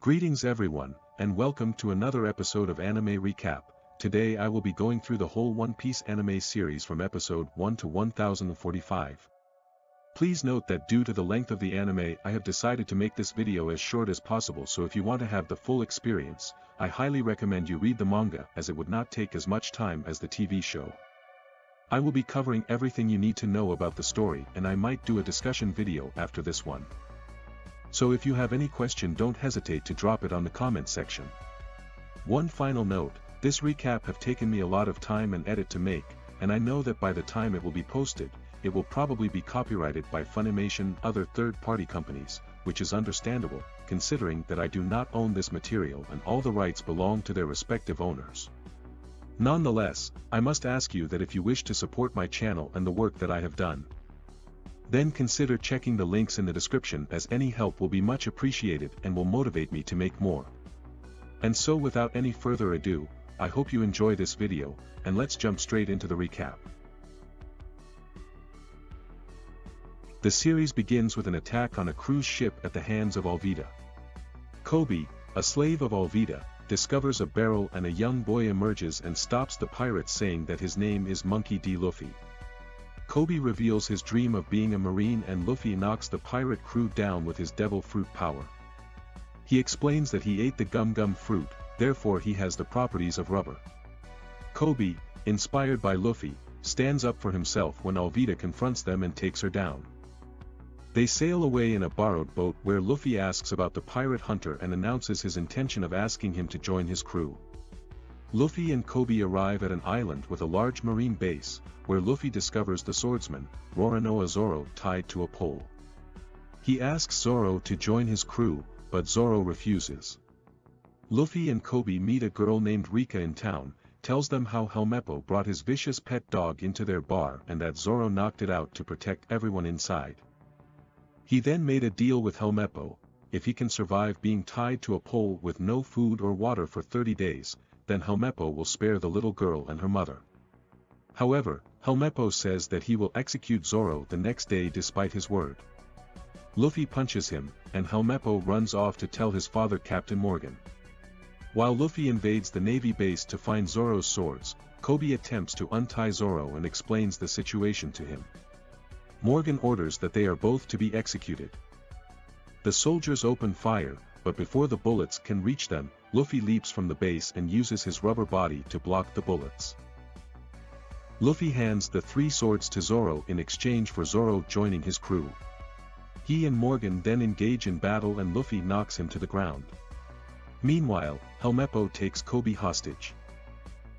Greetings everyone, and welcome to another episode of Anime Recap. Today I will be going through the whole One Piece anime series from episode 1 to 1045. Please note that due to the length of the anime I have decided to make this video as short as possible, so if you want to have the full experience, I highly recommend you read the manga as it would not take as much time as the TV show. I will be covering everything you need to know about the story, and I might do a discussion video after this one. So if you have any question, don't hesitate to drop it on the comment section. One final note, this recap have taken me a lot of time and edit to make, and I know that by the time it will be posted, it will probably be copyrighted by Funimation other third-party companies, which is understandable, considering that I do not own this material and all the rights belong to their respective owners. Nonetheless, I must ask you that if you wish to support my channel and the work that I have done, then consider checking the links in the description, as any help will be much appreciated and will motivate me to make more. And so without any further ado, I hope you enjoy this video, and let's jump straight into the recap. The series begins with an attack on a cruise ship at the hands of Alvida. Koby, a slave of Alvida, discovers a barrel and a young boy emerges and stops the pirates, saying that his name is Monkey D. Luffy. Koby reveals his dream of being a marine, and Luffy knocks the pirate crew down with his devil fruit power. He explains that he ate the gum fruit, therefore he has the properties of rubber. Koby, inspired by Luffy, stands up for himself when Alvida confronts them and takes her down. They sail away in a borrowed boat where Luffy asks about the pirate hunter and announces his intention of asking him to join his crew. Luffy and Koby arrive at an island with a large marine base, where Luffy discovers the swordsman, Roronoa Zoro, tied to a pole. He asks Zoro to join his crew, but Zoro refuses. Luffy and Koby meet a girl named Rika in town, tells them how Helmeppo brought his vicious pet dog into their bar and that Zoro knocked it out to protect everyone inside. He then made a deal with Helmeppo: if he can survive being tied to a pole with no food or water for 30 days, then Helmeppo will spare the little girl and her mother. However, Helmeppo says that he will execute Zoro the next day despite his word. Luffy punches him, and Helmeppo runs off to tell his father, Captain Morgan. While Luffy invades the Navy base to find Zoro's swords, Koby attempts to untie Zoro and explains the situation to him. Morgan orders that they are both to be executed. The soldiers open fire, but before the bullets can reach them, Luffy leaps from the base and uses his rubber body to block the bullets. Luffy hands the 3 swords to Zoro in exchange for Zoro joining his crew. He and Morgan then engage in battle and Luffy knocks him to the ground. Meanwhile, Helmeppo takes Koby hostage.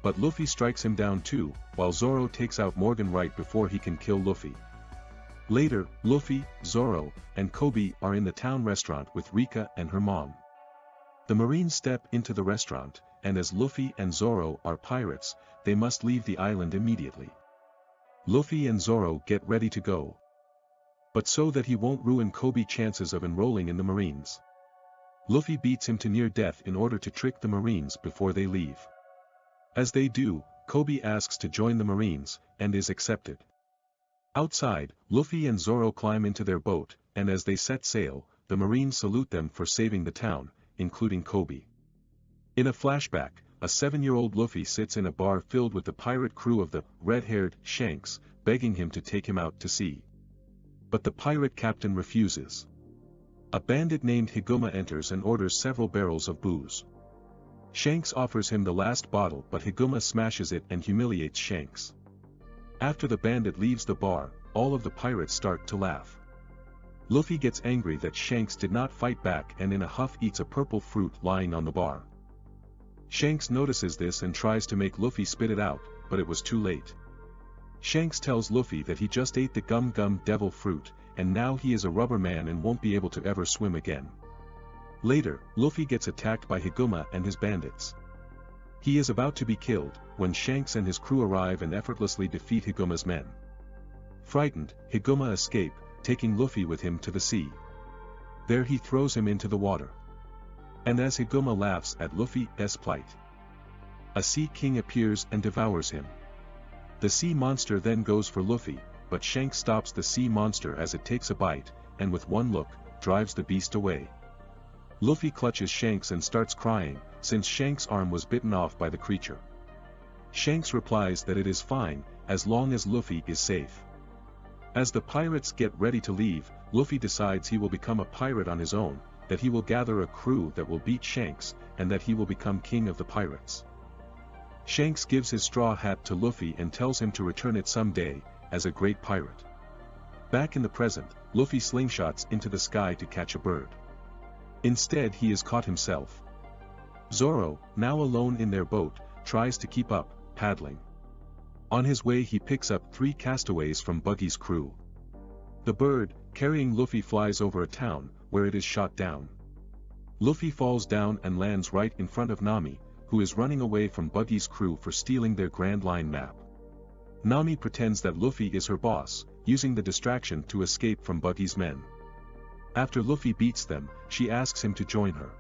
But Luffy strikes him down too, while Zoro takes out Morgan right before he can kill Luffy. Later, Luffy, Zoro, and Koby are in the town restaurant with Rika and her mom. The Marines step into the restaurant, and as Luffy and Zoro are pirates, they must leave the island immediately. Luffy and Zoro get ready to go, but so that he won't ruin Koby's chances of enrolling in the Marines, Luffy beats him to near death in order to trick the Marines before they leave. As they do, Koby asks to join the Marines, and is accepted. Outside, Luffy and Zoro climb into their boat, and as they set sail, the Marines salute them for saving the town, including Koby. In a flashback, a 7-year-old Luffy sits in a bar filled with the pirate crew of the red-haired Shanks, begging him to take him out to sea. But the pirate captain refuses. A bandit named Higuma enters and orders several barrels of booze. Shanks offers him the last bottle, but Higuma smashes it and humiliates Shanks. After the bandit leaves the bar, all of the pirates start to laugh. Luffy gets angry that Shanks did not fight back and in a huff eats a purple fruit lying on the bar. Shanks notices this and tries to make Luffy spit it out, but it was too late. Shanks tells Luffy that he just ate the gum devil fruit, and now he is a rubber man and won't be able to ever swim again. Later, Luffy gets attacked by Higuma and his bandits. He is about to be killed, when Shanks and his crew arrive and effortlessly defeat Higuma's men. Frightened, Higuma escapes, taking Luffy with him to the sea. There he throws him into the water. And as Higuma laughs at Luffy's plight, a sea king appears and devours him. The sea monster then goes for Luffy, but Shanks stops the sea monster as it takes a bite, and with one look, drives the beast away. Luffy clutches Shanks and starts crying, since Shanks' arm was bitten off by the creature. Shanks replies that it is fine, as long as Luffy is safe. As the pirates get ready to leave, Luffy decides he will become a pirate on his own, that he will gather a crew that will beat Shanks, and that he will become king of the pirates. Shanks gives his straw hat to Luffy and tells him to return it someday, as a great pirate. Back in the present, Luffy slingshots into the sky to catch a bird. Instead he is caught himself. Zoro, now alone in their boat, tries to keep up, paddling. On his way he picks up 3 castaways from Buggy's crew. The bird, carrying Luffy, flies over a town, where it is shot down. Luffy falls down and lands right in front of Nami, who is running away from Buggy's crew for stealing their Grand Line map. Nami pretends that Luffy is her boss, using the distraction to escape from Buggy's men. After Luffy beats them, she asks him to join her.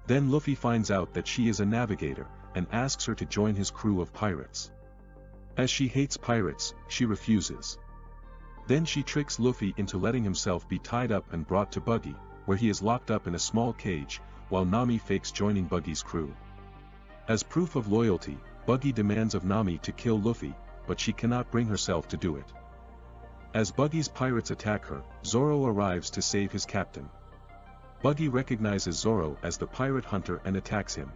Then Luffy finds out that she is a navigator, and asks her to join his crew of pirates. As she hates pirates, she refuses. Then she tricks Luffy into letting himself be tied up and brought to Buggy, where he is locked up in a small cage, while Nami fakes joining Buggy's crew. As proof of loyalty, Buggy demands of Nami to kill Luffy, but she cannot bring herself to do it. As Buggy's pirates attack her, Zoro arrives to save his captain. Buggy recognizes Zoro as the pirate hunter and attacks him.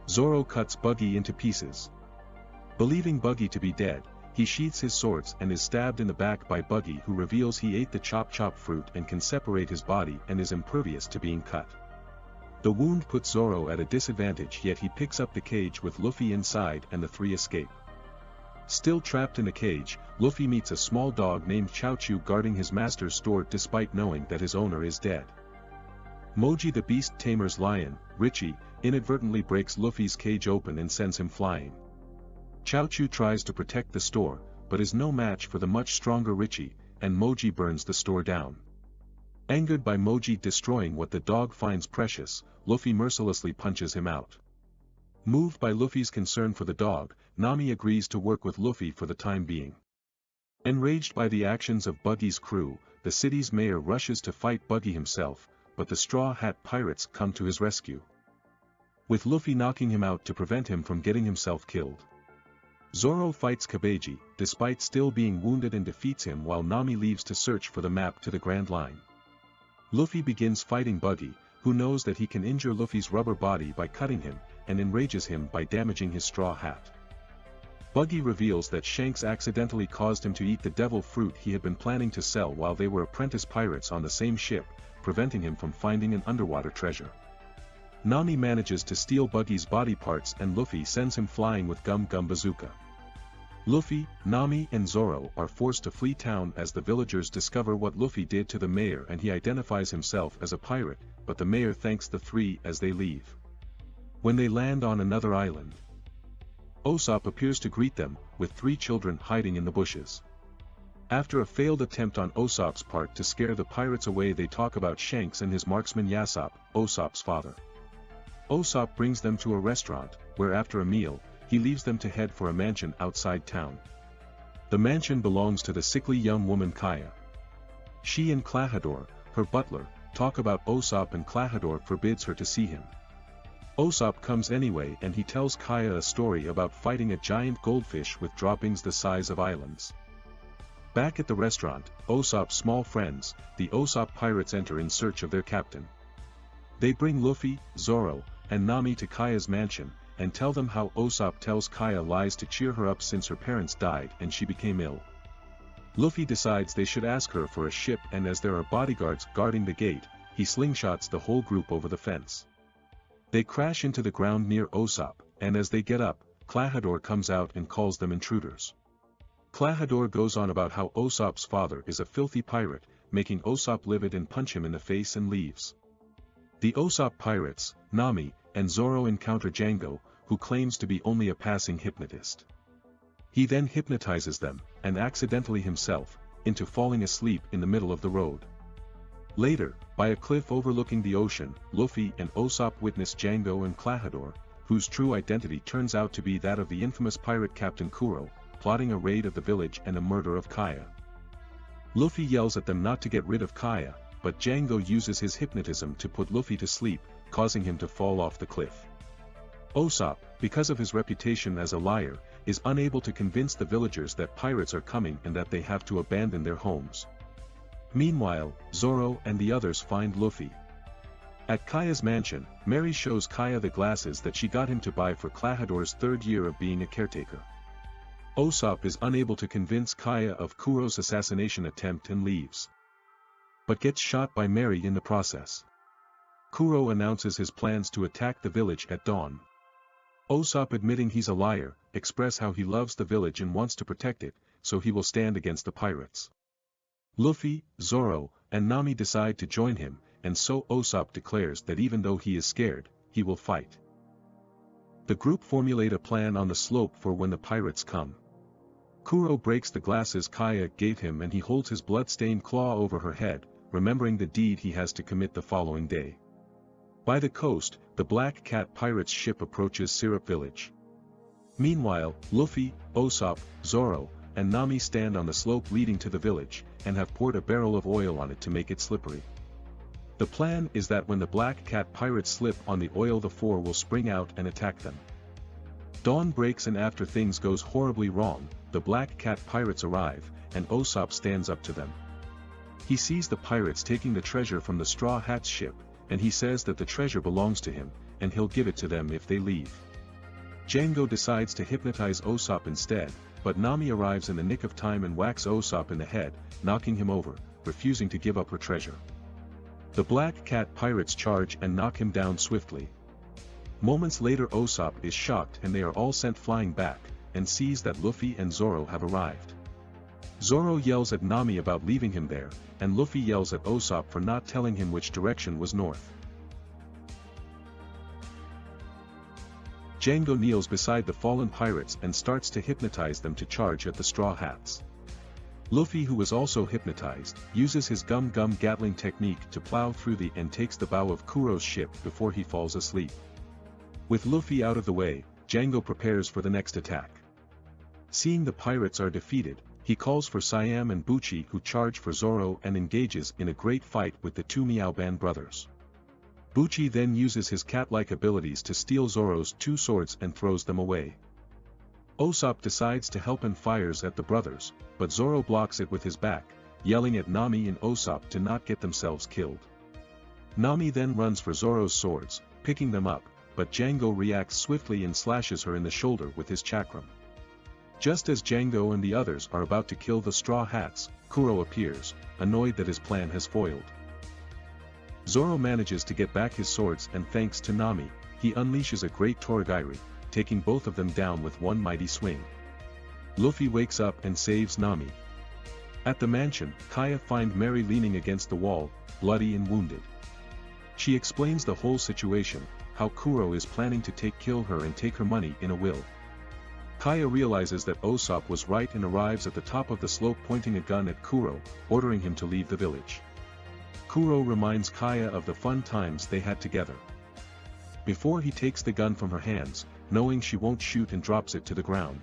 Zoro cuts Buggy into pieces. Believing Buggy to be dead, he sheaths his swords and is stabbed in the back by Buggy, who reveals he ate the chop chop fruit and can separate his body and is impervious to being cut. The wound puts Zoro at a disadvantage, yet he picks up the cage with Luffy inside and the 3 escape. Still trapped in the cage, Luffy meets a small dog named Chaochu guarding his master's store despite knowing that his owner is dead. Moji the Beast Tamer's lion, Richie, inadvertently breaks Luffy's cage open and sends him flying. Chaochu tries to protect the store, but is no match for the much stronger Richie, and Moji burns the store down. Angered by Moji destroying what the dog finds precious, Luffy mercilessly punches him out. Moved by Luffy's concern for the dog, Nami agrees to work with Luffy for the time being. Enraged by the actions of Buggy's crew, the city's mayor rushes to fight Buggy himself, but the Straw Hat Pirates come to his rescue, with Luffy knocking him out to prevent him from getting himself killed. Zoro fights Kabeji, despite still being wounded, and defeats him while Nami leaves to search for the map to the Grand Line. Luffy begins fighting Buggy, who knows that he can injure Luffy's rubber body by cutting him, and enrages him by damaging his straw hat. Buggy reveals that Shanks accidentally caused him to eat the devil fruit he had been planning to sell while they were apprentice pirates on the same ship, preventing him from finding an underwater treasure. Nami manages to steal Buggy's body parts and Luffy sends him flying with Gum Gum Bazooka. Luffy, Nami and Zoro are forced to flee town as the villagers discover what Luffy did to the mayor, and he identifies himself as a pirate, but the mayor thanks the 3 as they leave. When they land on another island, Usopp appears to greet them, with 3 children hiding in the bushes. After a failed attempt on Usopp's part to scare the pirates away, they talk about Shanks and his marksman Yasopp, Usopp's father. Usopp brings them to a restaurant, where after a meal, he leaves them to head for a mansion outside town. The mansion belongs to the sickly young woman Kaya. She and Klahadore, her butler, talk about Usopp, and Klahadore forbids her to see him. Usopp comes anyway, and he tells Kaya a story about fighting a giant goldfish with droppings the size of islands. Back at the restaurant, Usopp's small friends, the Usopp pirates, enter in search of their captain. They bring Luffy, Zoro, and Nami to Kaya's mansion, and tell them how Usopp tells Kaya lies to cheer her up since her parents died and she became ill. Luffy decides they should ask her for a ship, and as there are bodyguards guarding the gate, he slingshots the whole group over the fence. They crash into the ground near Usopp, and as they get up, Klahadore comes out and calls them intruders. Klahadore goes on about how Usopp's father is a filthy pirate, making Usopp livid and punch him in the face, and leaves. The Usopp pirates, Nami, and Zoro encounter Django, who claims to be only a passing hypnotist. He then hypnotizes them, and accidentally himself, into falling asleep in the middle of the road. Later, by a cliff overlooking the ocean, Luffy and Usopp witness Django and Klahadore, whose true identity turns out to be that of the infamous pirate Captain Kuro, plotting a raid of the village and a murder of Kaya. Luffy yells at them not to get rid of Kaya, but Django uses his hypnotism to put Luffy to sleep, causing him to fall off the cliff. Usopp, because of his reputation as a liar, is unable to convince the villagers that pirates are coming and that they have to abandon their homes. Meanwhile, Zoro and the others find Luffy. At Kaya's mansion, Mary shows Kaya the glasses that she got him to buy for Klahador's third year of being a caretaker. Usopp is unable to convince Kaya of Kuro's assassination attempt and leaves, but gets shot by Mary in the process. Kuro announces his plans to attack the village at dawn. Usopp, admitting he's a liar, expresses how he loves the village and wants to protect it, so he will stand against the pirates. Luffy, Zoro, and Nami decide to join him, and so Usopp declares that even though he is scared, he will fight. The group formulate a plan on the slope for when the pirates come. Kuro breaks the glasses Kaya gave him and he holds his blood-stained claw over her head, remembering the deed he has to commit the following day. By the coast, the Black Cat pirates' ship approaches Syrup Village. Meanwhile, Luffy, Usopp, Zoro, and Nami stand on the slope leading to the village, and have poured a barrel of oil on it to make it slippery. The plan is that when the Black Cat pirates slip on the oil, the four will spring out and attack them. Dawn breaks, and after things goes horribly wrong, the Black Cat pirates arrive, and Usopp stands up to them. He sees the pirates taking the treasure from the Straw Hat's ship, and he says that the treasure belongs to him, and he'll give it to them if they leave. Django decides to hypnotize Usopp instead, but Nami arrives in the nick of time and whacks Usopp in the head, knocking him over, refusing to give up her treasure. The Black Cat pirates charge and knock him down swiftly. Moments later, Usopp is shocked and they are all sent flying back, and sees that Luffy and Zoro have arrived. Zoro yells at Nami about leaving him there, and Luffy yells at Usopp for not telling him which direction was north. Django kneels beside the fallen pirates and starts to hypnotize them to charge at the Straw Hats. Luffy, who was also hypnotized, uses his Gum Gum Gatling technique to plow through and takes the bow of Kuro's ship before he falls asleep. With Luffy out of the way, Django prepares for the next attack. Seeing the pirates are defeated, he calls for Siam and Buchi, who charge for Zoro and engages in a great fight with the two Miaoban brothers. Buchi then uses his cat-like abilities to steal Zoro's two swords and throws them away. Usopp decides to help and fires at the brothers, but Zoro blocks it with his back, yelling at Nami and Usopp to not get themselves killed. Nami then runs for Zoro's swords, picking them up, but Django reacts swiftly and slashes her in the shoulder with his chakram. Just as Django and the others are about to kill the Straw Hats, Kuro appears, annoyed that his plan has foiled. Zoro manages to get back his swords and thanks to Nami, he unleashes a great Toragiri, taking both of them down with one mighty swing. Luffy wakes up and saves Nami. At the mansion, Kaya finds Mary leaning against the wall, bloody and wounded. She explains the whole situation, how Kuro is planning to kill her and take her money in a will. Kaya realizes that Usopp was right and arrives at the top of the slope pointing a gun at Kuro, ordering him to leave the village. Kuro reminds Kaya of the fun times they had together. Before he takes the gun from her hands, knowing she won't shoot, and drops it to the ground.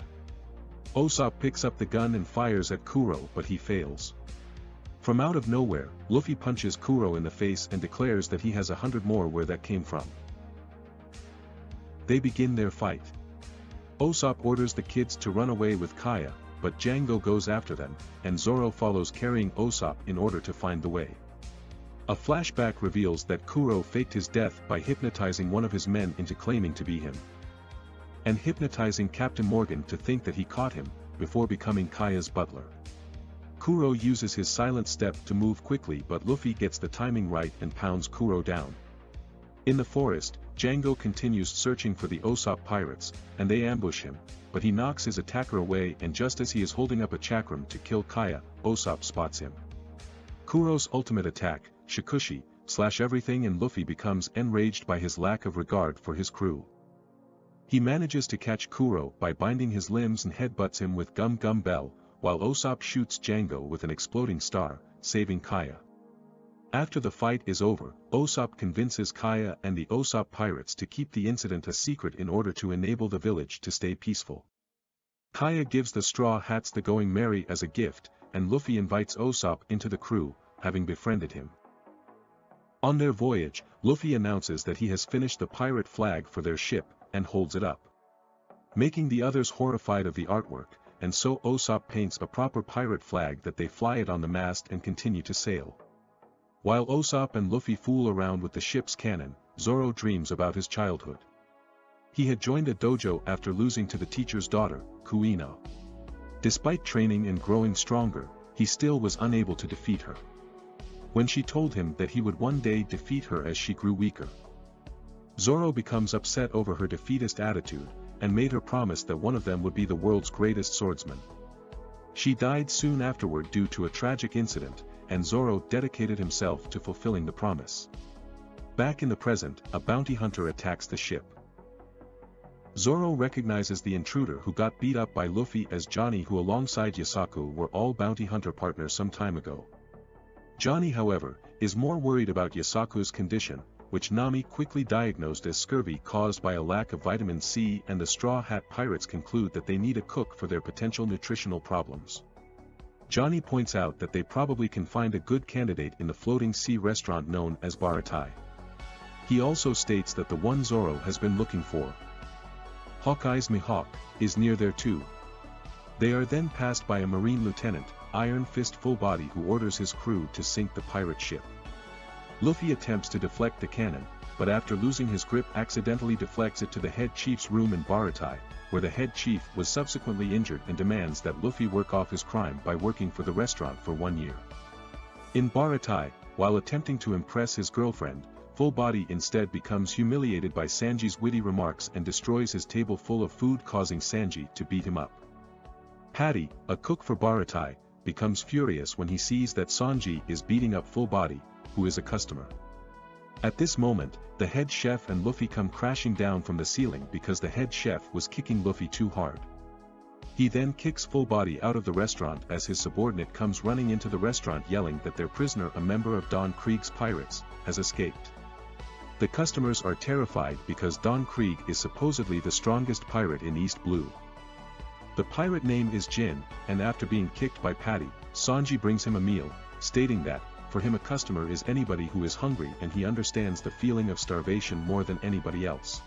Usopp picks up the gun and fires at Kuro, but he fails. From out of nowhere, Luffy punches Kuro in the face and declares that he has 100 more where that came from. They begin their fight. Usopp orders the kids to run away with Kaya, but Django goes after them, and Zoro follows carrying Usopp in order to find the way. A flashback reveals that Kuro faked his death by hypnotizing one of his men into claiming to be him, and hypnotizing Captain Morgan to think that he caught him, before becoming Kaya's butler. Kuro uses his silent step to move quickly, but Luffy gets the timing right and pounds Kuro down. In the forest, Django continues searching for the Usopp pirates, and they ambush him, but he knocks his attacker away, and just as he is holding up a chakram to kill Kaya, Usopp spots him. Kuro's ultimate attack, Shikushi, slash everything, and Luffy becomes enraged by his lack of regard for his crew. He manages to catch Kuro by binding his limbs and headbutts him with Gum Gum Bell, while Usopp shoots Django with an exploding star, saving Kaya. After the fight is over, Usopp convinces Kaya and the Usopp pirates to keep the incident a secret in order to enable the village to stay peaceful. Kaya gives the Straw Hats the Going Merry as a gift, and Luffy invites Usopp into the crew, having befriended him. On their voyage, Luffy announces that he has finished the pirate flag for their ship, and holds it up, making the others horrified of the artwork, and so Usopp paints a proper pirate flag that they fly it on the mast and continue to sail. While Usopp and Luffy fool around with the ship's cannon, Zoro dreams about his childhood. He had joined a dojo after losing to the teacher's daughter, Kuina. Despite training and growing stronger, he still was unable to defeat her. When she told him that he would one day defeat her as she grew weaker, Zoro becomes upset over her defeatist attitude, and made her promise that one of them would be the world's greatest swordsman. She died soon afterward due to a tragic incident, and Zoro dedicated himself to fulfilling the promise. Back in the present, a bounty hunter attacks the ship. Zoro recognizes the intruder who got beat up by Luffy as Johnny, who alongside Yasaku were all bounty hunter partners some time ago. Johnny, however, is more worried about Yasaku's condition, which Nami quickly diagnosed as scurvy caused by a lack of vitamin C, and the Straw Hat Pirates conclude that they need a cook for their potential nutritional problems. Johnny points out that they probably can find a good candidate in the floating sea restaurant known as Baratai. He also states that the one Zoro has been looking for, Hawkeye's Mihawk, is near there too. They are then passed by a Marine lieutenant, Iron Fist Fullbody, who orders his crew to sink the pirate ship. Luffy attempts to deflect the cannon, but after losing his grip accidentally deflects it to the head chief's room in Baratai, where the head chief was subsequently injured and demands that Luffy work off his crime by working for the restaurant for 1 year. In Baratai, while attempting to impress his girlfriend, Fullbody instead becomes humiliated by Sanji's witty remarks and destroys his table full of food, causing Sanji to beat him up. Patty, a cook for Baratai, becomes furious when he sees that Sanji is beating up Fullbody, who is a customer. At this moment, the head chef and Luffy come crashing down from the ceiling because the head chef was kicking Luffy too hard. He then kicks Fullbody out of the restaurant as his subordinate comes running into the restaurant yelling that their prisoner, a member of Don Krieg's pirates, has escaped. The customers are terrified because Don Krieg is supposedly the strongest pirate in East Blue. The pirate name is Jin, and after being kicked by Patty, Sanji brings him a meal, stating that, for him, a customer is anybody who is hungry, and he understands the feeling of starvation more than anybody else.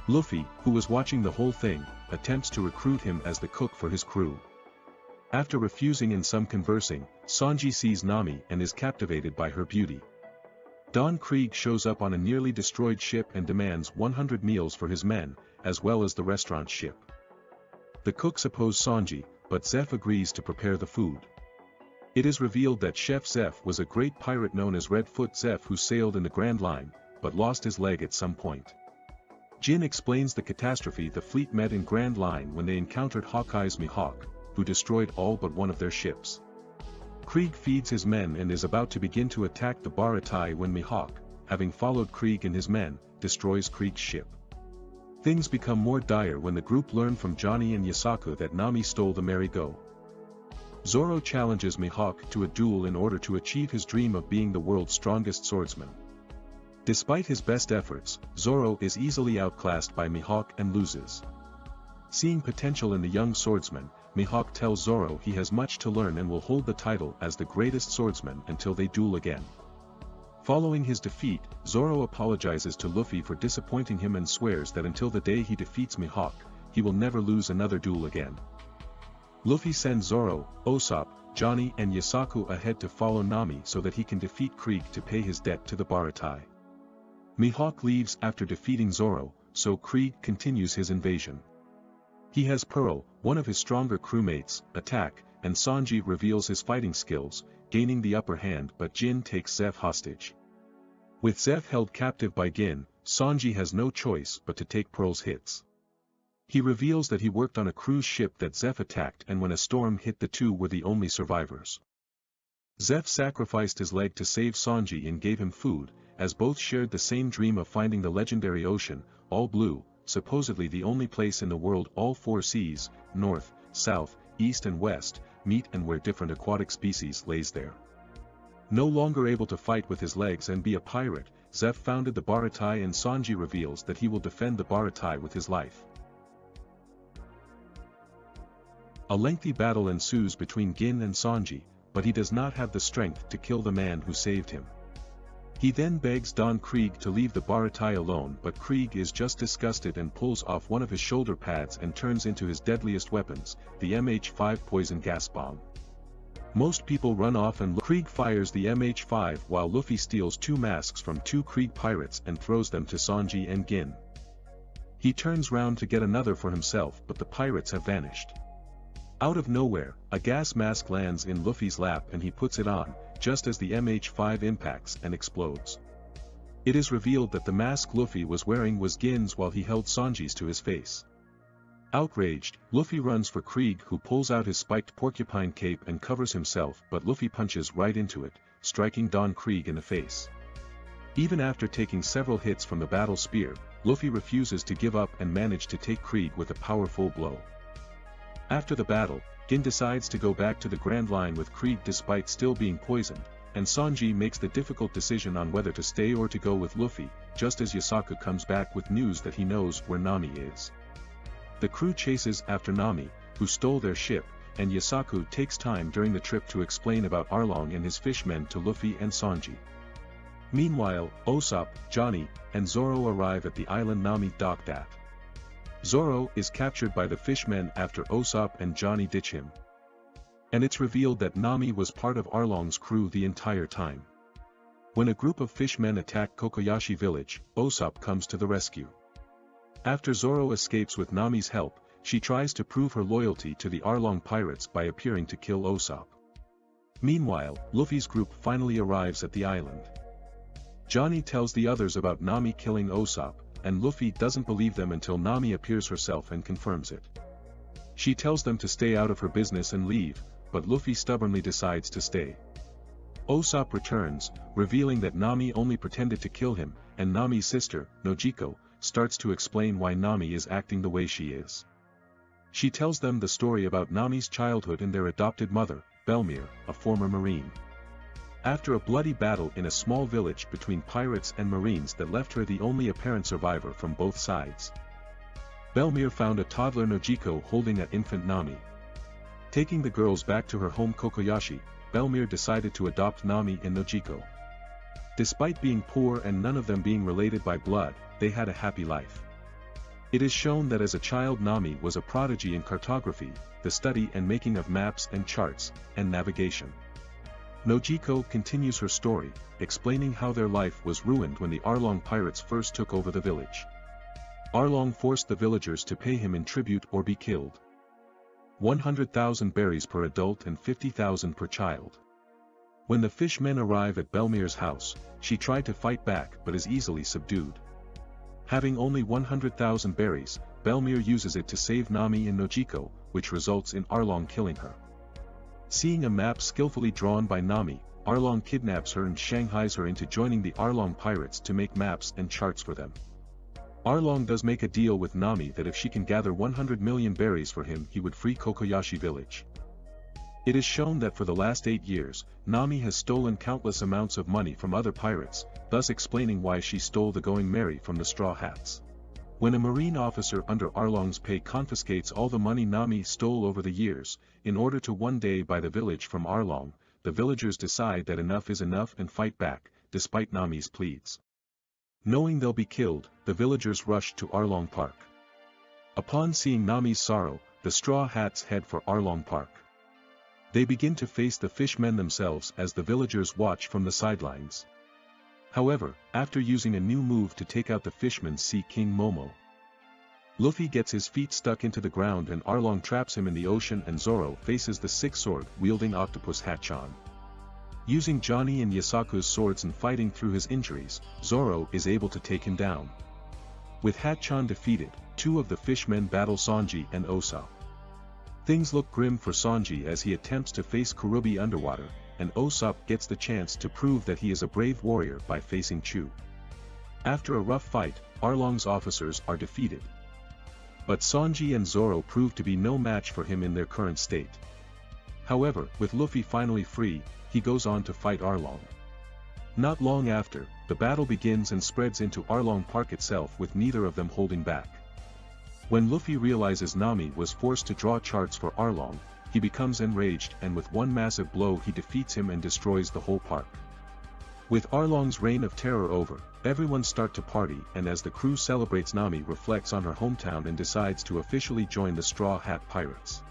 Luffy, who was watching the whole thing, attempts to recruit him as the cook for his crew. After refusing and some conversing, Sanji sees Nami and is captivated by her beauty. Don Krieg shows up on a nearly destroyed ship and demands 100 meals for his men, as well as the restaurant ship. The cooks oppose Sanji, but Zeph agrees to prepare the food. It is revealed that Chef Zeph was a great pirate known as Redfoot Zeph, who sailed in the Grand Line, but lost his leg at some point. Jin explains the catastrophe the fleet met in Grand Line when they encountered Hawkeye's Mihawk, who destroyed all but one of their ships. Krieg feeds his men and is about to begin to attack the Baratai when Mihawk, having followed Krieg and his men, destroys Krieg's ship. Things become more dire when the group learn from Johnny and Yasaku that Nami stole the Merry-Go. Zoro challenges Mihawk to a duel in order to achieve his dream of being the world's strongest swordsman. Despite his best efforts, Zoro is easily outclassed by Mihawk and loses. Seeing potential in the young swordsman, Mihawk tells Zoro he has much to learn and will hold the title as the greatest swordsman until they duel again. Following his defeat, Zoro apologizes to Luffy for disappointing him and swears that until the day he defeats Mihawk, he will never lose another duel again. Luffy sends Zoro, Usopp, Johnny and Yasaku ahead to follow Nami so that he can defeat Krieg to pay his debt to the Baratai. Mihawk leaves after defeating Zoro, so Krieg continues his invasion. He has Pearl, one of his stronger crewmates, attack, and Sanji reveals his fighting skills, gaining the upper hand, but Jin takes Zeph hostage. With Zeph held captive by Gin, Sanji has no choice but to take Pearl's hits. He reveals that he worked on a cruise ship that Zeph attacked, and when a storm hit, the two were the only survivors. Zeph sacrificed his leg to save Sanji and gave him food, as both shared the same dream of finding the legendary ocean, all blue, supposedly the only place in the world all four seas, north, south, east and west, meet, and where different aquatic species lays there. No longer able to fight with his legs and be a pirate, Zeph founded the Baratai, and Sanji reveals that he will defend the Baratai with his life. A lengthy battle ensues between Gin and Sanji, but he does not have the strength to kill the man who saved him. He then begs Don Krieg to leave the Baratai alone, but Krieg is just disgusted and pulls off one of his shoulder pads and turns into his deadliest weapons, the MH5 poison gas bomb. Most people run off and Krieg fires the MH5 while Luffy steals 2 masks from 2 Krieg pirates and throws them to Sanji and Gin. He turns round to get another for himself, but the pirates have vanished. Out of nowhere, a gas mask lands in Luffy's lap and he puts it on, just as the MH5 impacts and explodes. It is revealed that the mask Luffy was wearing was Gin's while he held Sanji's to his face. Outraged, Luffy runs for Krieg, who pulls out his spiked porcupine cape and covers himself, but Luffy punches right into it, striking Don Krieg in the face. Even after taking several hits from the battle spear, Luffy refuses to give up and manages to take Krieg with a powerful blow. After the battle, Gin decides to go back to the Grand Line with Krieg despite still being poisoned, and Sanji makes the difficult decision on whether to stay or to go with Luffy, just as Yasaku comes back with news that he knows where Nami is. The crew chases after Nami, who stole their ship, and Yasaku takes time during the trip to explain about Arlong and his fishmen to Luffy and Sanji. Meanwhile, Usopp, Johnny, and Zoro arrive at the island Nami docked at. Zoro is captured by the fishmen after Usopp and Johnny ditch him. And it's revealed that Nami was part of Arlong's crew the entire time. When a group of fishmen attack Kokoyashi village, Usopp comes to the rescue. After Zoro escapes with Nami's help, she tries to prove her loyalty to the Arlong pirates by appearing to kill Usopp. Meanwhile, Luffy's group finally arrives at the island. Johnny tells the others about Nami killing Usopp, and Luffy doesn't believe them until Nami appears herself and confirms it. She tells them to stay out of her business and leave, but Luffy stubbornly decides to stay. Usopp returns, revealing that Nami only pretended to kill him, and Nami's sister, Nojiko, starts to explain why Nami is acting the way she is. She tells them the story about Nami's childhood and their adopted mother, Belmir, a former Marine. After a bloody battle in a small village between pirates and Marines that left her the only apparent survivor from both sides, Belmir found a toddler Nojiko holding an infant Nami. Taking the girls back to her home Kokoyashi, Belmir decided to adopt Nami and Nojiko. Despite being poor and none of them being related by blood, they had a happy life. It is shown that as a child Nami was a prodigy in cartography, the study and making of maps and charts, and navigation. Nojiko continues her story, explaining how their life was ruined when the Arlong pirates first took over the village. Arlong forced the villagers to pay him in tribute or be killed. 100,000 berries per adult and 50,000 per child. When the fishmen arrive at Belmir's house, she tried to fight back but is easily subdued. Having only 100,000 berries, Belmir uses it to save Nami and Nojiko, which results in Arlong killing her. Seeing a map skillfully drawn by Nami, Arlong kidnaps her and shanghais her into joining the Arlong pirates to make maps and charts for them. Arlong does make a deal with Nami that if she can gather 100 million berries for him he would free Kokoyashi village. It is shown that for the last 8 years, Nami has stolen countless amounts of money from other pirates, thus explaining why she stole the Going Merry from the Straw Hats. When a Marine officer under Arlong's pay confiscates all the money Nami stole over the years, in order to one day buy the village from Arlong, the villagers decide that enough is enough and fight back, despite Nami's pleas. Knowing they'll be killed, the villagers rush to Arlong Park. Upon seeing Nami's sorrow, the Straw Hats head for Arlong Park. They begin to face the fishmen themselves as the villagers watch from the sidelines. However, after using a new move to take out the fishmen see King Momo. Luffy gets his feet stuck into the ground and Arlong traps him in the ocean and Zoro faces the six-sword-wielding octopus Hatchan. Using Johnny and Yasaku's swords and fighting through his injuries, Zoro is able to take him down. With Hatchan defeated, 2 of the fishmen battle Sanji and Usopp. Things look grim for Sanji as he attempts to face Kurubi underwater, and Usopp gets the chance to prove that he is a brave warrior by facing Chu. After a rough fight, Arlong's officers are defeated. But Sanji and Zoro prove to be no match for him in their current state. However, with Luffy finally free, he goes on to fight Arlong. Not long after, the battle begins and spreads into Arlong Park itself with neither of them holding back. When Luffy realizes Nami was forced to draw charts for Arlong, he becomes enraged and with one massive blow he defeats him and destroys the whole park. With Arlong's reign of terror over, everyone start to party, and as the crew celebrates, Nami reflects on her hometown and decides to officially join the Straw Hat Pirates.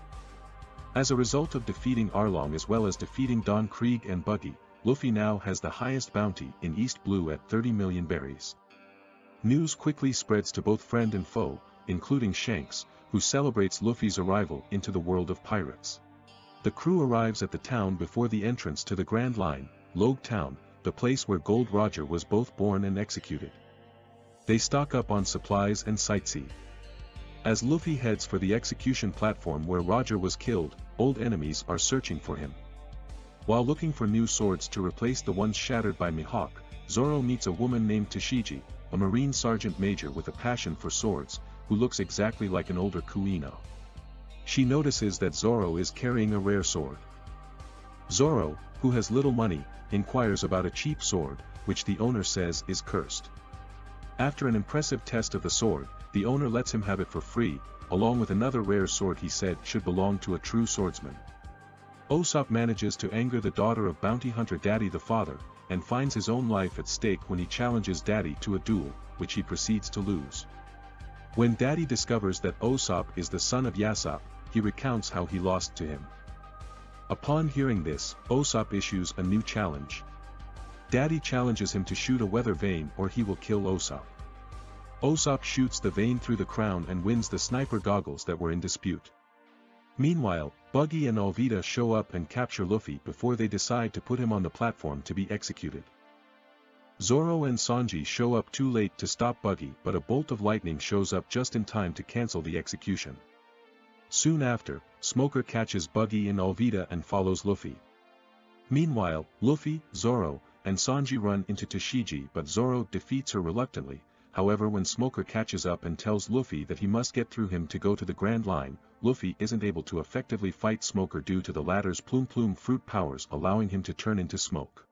As a result of defeating Arlong as well as defeating Don Krieg and Buggy, Luffy now has the highest bounty in East Blue at 30 million berries. News quickly spreads to both friend and foe, including Shanks, who celebrates Luffy's arrival into the world of pirates. The crew arrives at the town before the entrance to the Grand Line, Logue Town, the place where Gold Roger was both born and executed. They stock up on supplies and sightsee. As Luffy heads for the execution platform where Roger was killed, old enemies are searching for him. While looking for new swords to replace the ones shattered by Mihawk, Zoro meets a woman named Tashigi, a Marine Sergeant Major with a passion for swords, who looks exactly like an older Kuino. She notices that Zoro is carrying a rare sword. Zoro, who has little money, inquires about a cheap sword, which the owner says is cursed. After an impressive test of the sword, the owner lets him have it for free, along with another rare sword he said should belong to a true swordsman. Usopp manages to anger the daughter of bounty hunter Daddy the father, and finds his own life at stake when he challenges Daddy to a duel, which he proceeds to lose. When Daddy discovers that Usopp is the son of Yasopp, he recounts how he lost to him. Upon hearing this, Usopp issues a new challenge. Daddy challenges him to shoot a weather vane or he will kill Usopp. Usopp shoots the vane through the crown and wins the sniper goggles that were in dispute. Meanwhile, Buggy and Alvida show up and capture Luffy before they decide to put him on the platform to be executed. Zoro and Sanji show up too late to stop Buggy, but a bolt of lightning shows up just in time to cancel the execution. Soon after, Smoker catches Buggy and Alvida and follows Luffy. Meanwhile, Luffy, Zoro, and Sanji run into Tashigi, but Zoro defeats her reluctantly. However, when Smoker catches up and tells Luffy that he must get through him to go to the Grand Line, Luffy isn't able to effectively fight Smoker due to the latter's Plume fruit powers allowing him to turn into smoke.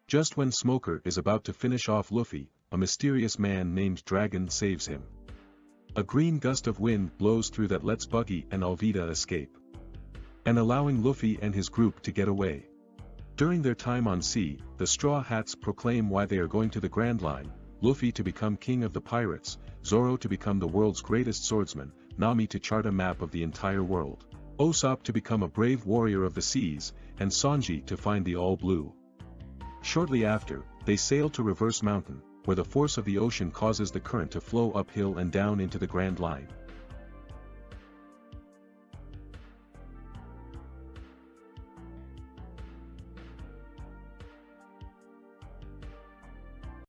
Just when Smoker is about to finish off Luffy, a mysterious man named Dragon saves him. A green gust of wind blows through that lets Buggy and Alvida escape, and allowing Luffy and his group to get away. During their time on sea, the Straw Hats proclaim why they are going to the Grand Line: Luffy to become king of the pirates, Zoro to become the world's greatest swordsman, Nami to chart a map of the entire world, Usopp to become a brave warrior of the seas, and Sanji to find the All Blue. Shortly after, they sail to Reverse Mountain, where the force of the ocean causes the current to flow uphill and down into the Grand Line.